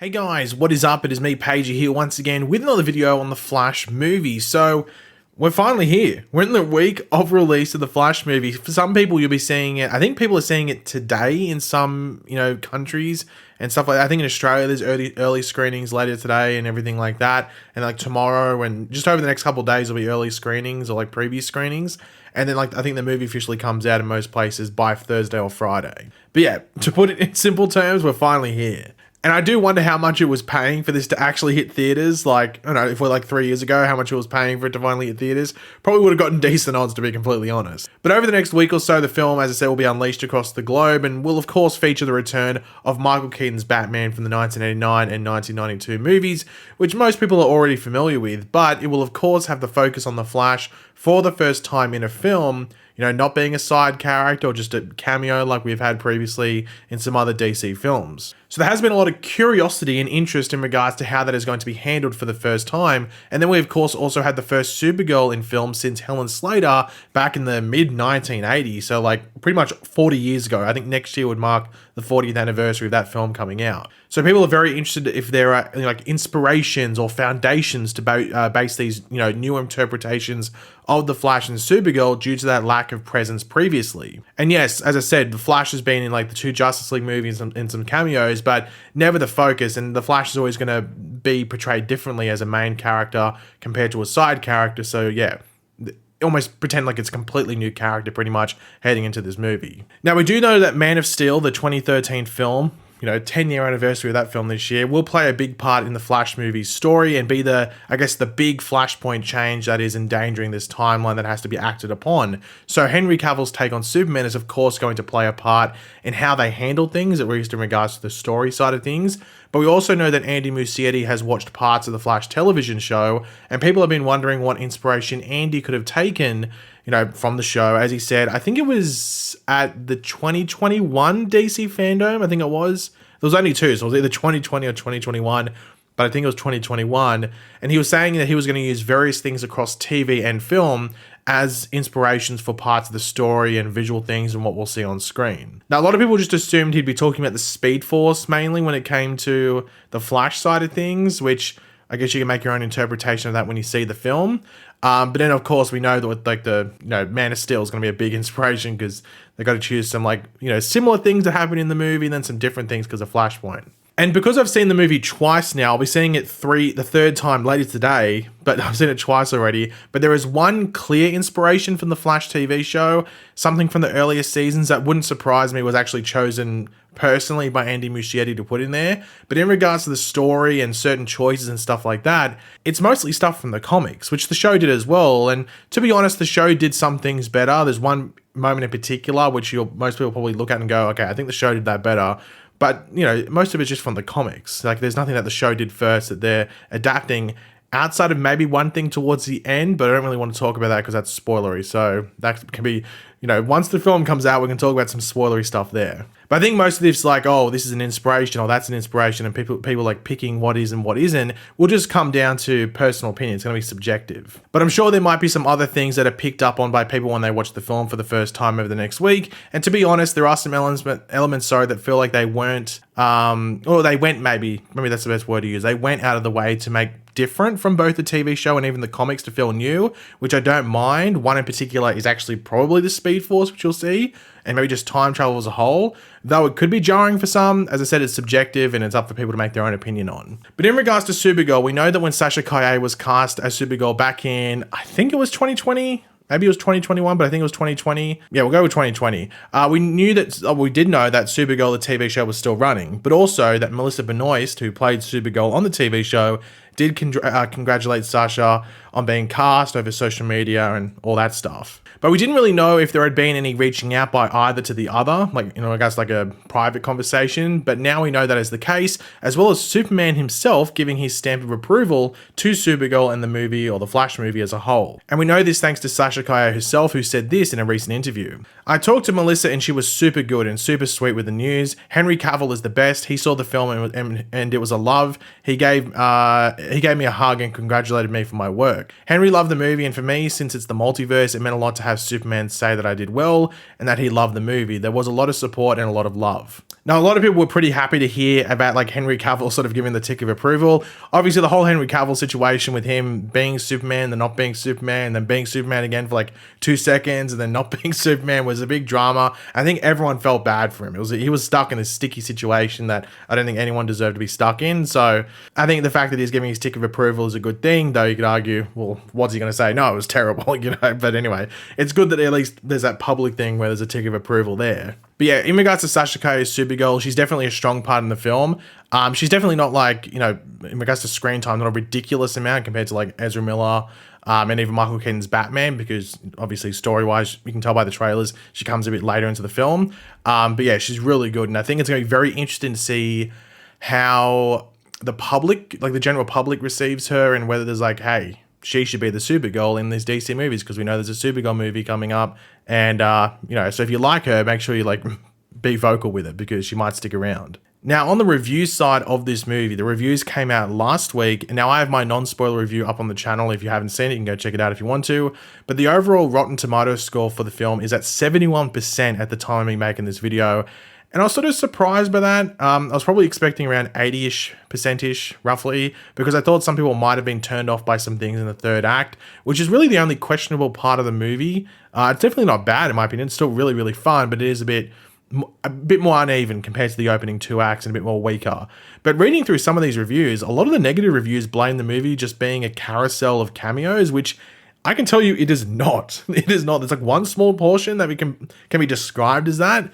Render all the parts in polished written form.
Hey guys, what is up? It is me, Pagey, here once again with another video on the Flash movie. So, we're finally here. We're in the week of release of the Flash movie. For some people, you'll be seeing it. I think people are seeing it today in some, countries and stuff like that. I think in Australia, there's early screenings later today and everything like that. And like tomorrow and just over the next couple of days, there'll be early screenings or like preview screenings. And then I think the movie officially comes out in most places by Thursday or Friday. But yeah, to put it in simple terms, we're finally here. And I do wonder how much it was paying for this to actually hit theaters. Like, I don't know, if we're like 3 years ago, how much it was paying for it to finally hit theaters. Probably would have gotten decent odds, to be completely honest. But over the next week or so, the film, as I said, will be unleashed across the globe and will, of course, feature the return of Michael Keaton's Batman from the 1989 and 1992 movies, which most people are already familiar with. But it will, of course, have the focus on the Flash for the first time in a film, not being a side character or just a cameo like we've had previously in some other DC films. So there has been a lot of curiosity and interest in regards to how that is going to be handled for the first time. And then we, of course, also had the first Supergirl in film since Helen Slater back in the mid-1980s. So like pretty much 40 years ago. I think next year would mark the 40th anniversary of that film coming out. So people are very interested if there are like inspirations or foundations to base these new interpretations of the Flash and Supergirl due to that lack of presence previously. And yes, as I said, the Flash has been in like the two Justice League movies and some cameos, but never the focus. And the Flash is always going to be portrayed differently as a main character compared to a side character. So yeah, almost pretend like it's a completely new character pretty much heading into this movie. Now we do know that Man of Steel, the 2013 film, 10-year anniversary of that film this year, will play a big part in the Flash movie's story and be the big Flashpoint change that is endangering this timeline that has to be acted upon. So Henry Cavill's take on Superman is of course going to play a part in how they handle things, at least in regards to the story side of things. But we also know that Andy Muschietti has watched parts of the Flash television show, and people have been wondering what inspiration Andy could have taken from the show. As he said, I think it was at the 2021 DC Fandom, I think it was. There was only two, so it was either 2020 or 2021, but I think it was 2021. And he was saying that he was going to use various things across TV and film as inspirations for parts of the story and visual things and what we'll see on screen. Now, a lot of people just assumed he'd be talking about the Speed Force mainly when it came to the Flash side of things, which I guess you can make your own interpretation of that when you see the film. But then, of course, we know that with like the Man of Steel is going to be a big inspiration because they got to choose some similar things that happen in the movie and then some different things because of Flashpoint. And because I've seen the movie twice now, I'll be seeing it the third time later today, but I've seen it twice already. But there is one clear inspiration from the Flash TV show, something from the earlier seasons that wouldn't surprise me was actually chosen personally by Andy Muschietti to put in there. But in regards to the story and certain choices and stuff like that, it's mostly stuff from the comics, which the show did as well. And to be honest, the show did some things better. There's one moment in particular which most people probably look at and go, okay, I think the show did that better. But, most of it's just from the comics. Like, there's nothing that the show did first that they're adapting outside of maybe one thing towards the end, but I don't really want to talk about that because that's spoilery. So that can be, once the film comes out, we can talk about some spoilery stuff there. But I think most of this, like, oh, this is an inspiration or that's an inspiration, and people like picking what is and what isn't, will just come down to personal opinion. It's going to be subjective. But I'm sure there might be some other things that are picked up on by people when they watch the film for the first time over the next week. And to be honest, there are some elements, that feel like they weren't, or they went maybe that's the best word to use. They went out of the way to make different from both the TV show and even the comics to feel new, which I don't mind. One in particular is actually probably the Speed Force, which you'll see, and maybe just time travel as a whole, though it could be jarring for some. As I said, it's subjective and it's up for people to make their own opinion on. But in regards to Supergirl, we know that when Sasha Calle was cast as Supergirl back in, I think it was 2020, maybe it was 2021, but I think it was 2020. Yeah, we'll go with 2020. We did know that Supergirl, the TV show, was still running, but also that Melissa Benoist, who played Supergirl on the TV show, did congratulate Sasha on being cast over social media and all that stuff. But we didn't really know if there had been any reaching out by either to the other, I guess like a private conversation. But now we know that is the case, as well as Superman himself giving his stamp of approval to Supergirl and the movie or the Flash movie as a whole. And we know this thanks to Sasha Calle herself, who said this in a recent interview. I talked to Melissa and she was super good and super sweet with the news. Henry Cavill is the best. He saw the film and it was a love. He gave me a hug and congratulated me for my work. work. Henry loved the movie, and for me, since it's the multiverse, it meant a lot to have Superman say that I did well and that he loved the movie. There was a lot of support and a lot of love. Now, a lot of people were pretty happy to hear about like Henry Cavill sort of giving the tick of approval. Obviously, the whole Henry Cavill situation with him being Superman, then not being Superman, then being Superman again for like 2 seconds, and then not being Superman was a big drama. I think everyone felt bad for him. He was stuck in a sticky situation that I don't think anyone deserved to be stuck in. So I think the fact that he's giving his tick of approval is a good thing, though you could argue, well, what's he going to say? No, it was terrible, you know. But anyway, it's good that at least there's that public thing where there's a tick of approval there. But yeah, in regards to Sasha Calle's Supergirl, she's definitely a strong part in the film. She's definitely not like, you know, in regards to screen time, not a ridiculous amount compared to like Ezra Miller and even Michael Keaton's Batman, because obviously story-wise, you can tell by the trailers, she comes a bit later into the film. But yeah, she's really good. And I think it's going to be very interesting to see how the public, like the general public, receives her, and whether there's like, hey, she should be the Supergirl in these DC movies, because we know there's a Supergirl movie coming up. And, you know, so if you like her, make sure you like be vocal with it, because she might stick around. Now, on the review side of this movie, the reviews came out last week, and now I have my non-spoiler review up on the channel. If you haven't seen it, you can go check it out if you want to. But the overall Rotten Tomatoes score for the film is at 71% at the time of me making this video. And I was sort of surprised by that. I was probably expecting around 80-ish%-ish, roughly, because I thought some people might have been turned off by some things in the third act, which is really the only questionable part of the movie. It's definitely not bad, in my opinion. It's still really, really fun, but it is a bit more uneven compared to the opening 2 acts and a bit more weaker. But reading through some of these reviews, a lot of the negative reviews blame the movie just being a carousel of cameos, which I can tell you it is not. It is not. There's like one small portion that can be described as that,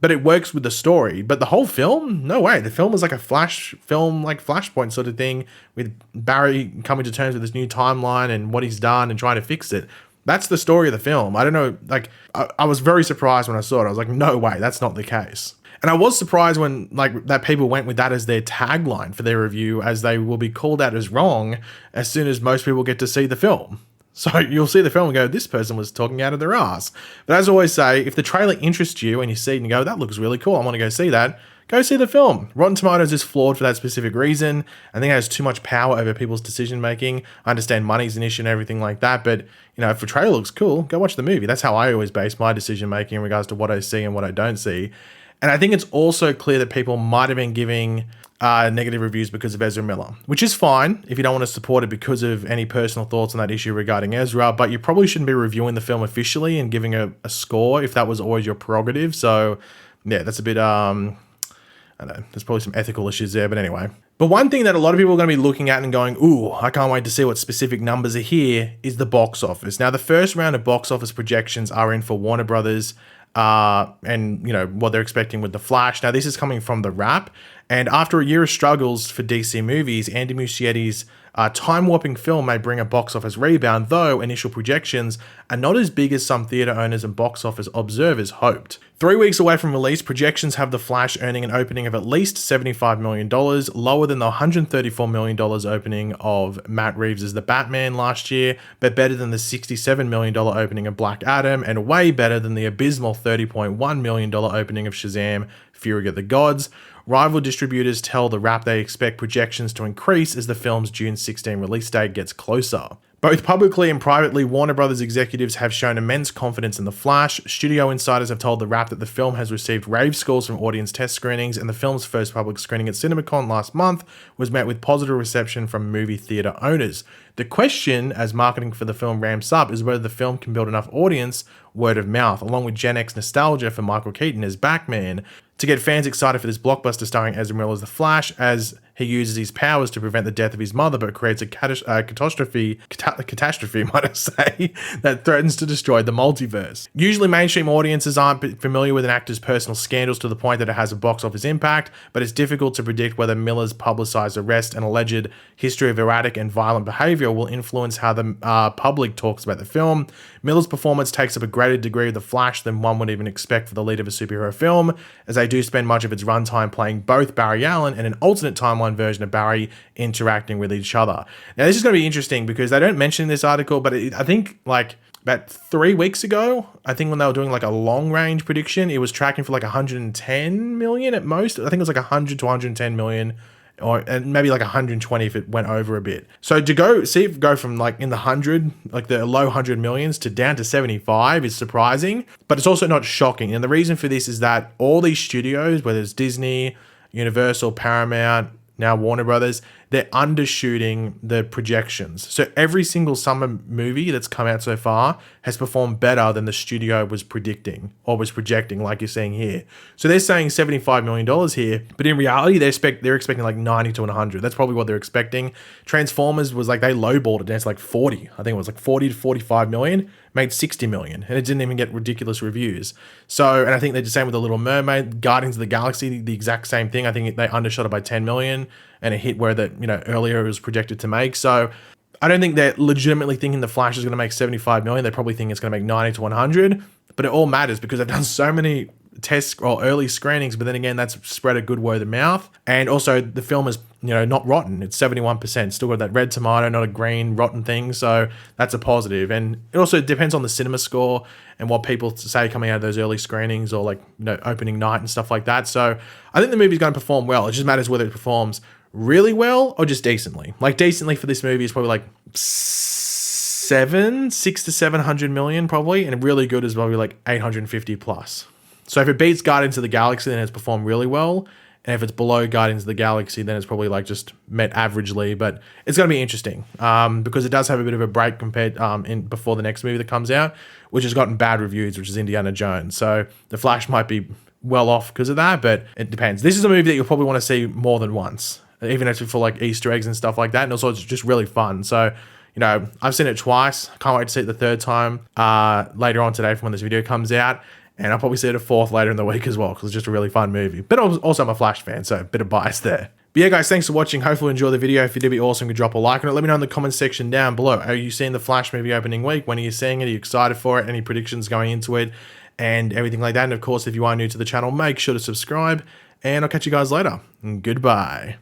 but it works with the story. But the whole film, no way. The film is like a flash film, like Flashpoint sort of thing, with Barry coming to terms with this new timeline and what he's done and trying to fix it. That's the story of the film. I don't know, like, I was very surprised when I saw it. I was like, no way, that's not the case. And I was surprised when, like, that people went with that as their tagline for their review, as they will be called out as wrong as soon as most people get to see the film. So you'll see the film and go, this person was talking out of their ass. But as I always say, if the trailer interests you and you see it and you go, that looks really cool, I want to go see that, go see the film. Rotten Tomatoes is flawed for that specific reason. I think it has too much power over people's decision making. I understand money's an issue and everything like that, but you know, if the trailer looks cool, go watch the movie. That's how I always base my decision making in regards to what I see and what I don't see. And I think it's also clear that people might have been giving negative reviews because of Ezra Miller, which is fine if you don't want to support it because of any personal thoughts on that issue regarding Ezra, but you probably shouldn't be reviewing the film officially and giving a score if that was always your prerogative. So yeah, that's a bit, I don't know, there's probably some ethical issues there, but anyway. But one thing that a lot of people are going to be looking at and going, ooh, I can't wait to see what specific numbers are here, is the box office. Now, the first round of box office projections are in for Warner Brothers, and you know what they're expecting with The Flash. Now, this is coming from The Wrap, and after a year of struggles for DC movies, Andy Muschietti's time-warping film may bring a box office rebound, though initial projections are not as big as some theatre owners and box office observers hoped. 3 weeks away from release, projections have The Flash earning an opening of at least $75 million, lower than the $134 million opening of Matt Reeves' The Batman last year, but better than the $67 million opening of Black Adam, and way better than the abysmal $30.1 million opening of Shazam! Fury of the Gods. Rival distributors tell The Wrap they expect projections to increase as the film's June 16 release date gets closer. Both publicly and privately, Warner Brothers executives have shown immense confidence in The Flash. Studio insiders have told The Wrap that the film has received rave scores from audience test screenings, and the film's first public screening at CinemaCon last month was met with positive reception from movie theatre owners. The question, as marketing for the film ramps up, is whether the film can build enough audience, word of mouth, along with Gen X nostalgia for Michael Keaton as Batman, to get fans excited for this blockbuster starring Ezra Miller as The Flash, as he uses his powers to prevent the death of his mother, but creates a catastrophe, might I say, that threatens to destroy the multiverse. Usually mainstream audiences aren't familiar with an actor's personal scandals to the point that it has a box office impact, but it's difficult to predict whether Miller's publicized arrest and alleged history of erratic and violent behavior will influence how the public talks about the film. Miller's performance takes up a greater degree of The Flash than one would even expect for the lead of a superhero film, as they do spend much of its runtime playing both Barry Allen and an alternate timeline version of Barry interacting with each other. Now, this is going to be interesting because they don't mention in this article, but I think like about 3 weeks ago, I think when they were doing like a long range prediction, it was tracking for like 110 million at most. I think it was like 100 to 110 million or and maybe like 120 if it went over a bit. So to go from like in the 100, like the low 100 millions to down to 75 is surprising, but it's also not shocking. And the reason for this is that all these studios, whether it's Disney, Universal, Paramount, now Warner Brothers, they're undershooting the projections. So every single summer movie that's come out so far has performed better than the studio was predicting or was projecting, like you're seeing here. So they're saying $75 million here, but in reality, they're expecting like 90 to 100. That's probably what they're expecting. Transformers was like, they lowballed it down to like 40. I think it was like 40 to 45 million, made 60 million, and it didn't even get ridiculous reviews. So, and I think they're the same with The Little Mermaid, Guardians of the Galaxy, the exact same thing. I think they undershot it by 10 million. And it hit where that, earlier it was projected to make. So I don't think they're legitimately thinking The Flash is going to make 75 million. They probably think it's going to make 90 to 100, but it all matters because they've done so many tests or early screenings, but then again, that's spread a good word of mouth. And also the film is, not rotten. It's 71%, still got that red tomato, not a green rotten thing. So that's a positive. And it also depends on the cinema score and what people say coming out of those early screenings or like, opening night and stuff like that. So I think the movie's going to perform well. It just matters whether it performs really well or just decently. Like decently for this movie is probably like 6 to 700 million probably, and really good is probably like 850 plus. So if it beats Guardians of the Galaxy, then it's performed really well. And if it's below Guardians of the Galaxy, then it's probably like just met averagely. But it's going to be interesting because it does have a bit of a break compared before the next movie that comes out, which has gotten bad reviews, which is Indiana Jones. So The Flash might be well off because of that, but it depends. This is a movie that you'll probably want to see more than once, even if it's for like Easter eggs and stuff like that. And also it's just really fun. So, I've seen it twice. Can't wait to see it the third time later on today from when this video comes out. And I'll probably see it a fourth later in the week as well because it's just a really fun movie. But also I'm a Flash fan, so a bit of bias there. But yeah, guys, thanks for watching. Hopefully you enjoy the video. If you did, be awesome, you could drop a like on it. Let me know in the comment section down below. Are you seeing the Flash movie opening week? When are you seeing it? Are you excited for it? Any predictions going into it? And everything like that. And of course, if you are new to the channel, make sure to subscribe. And I'll catch you guys later. Goodbye.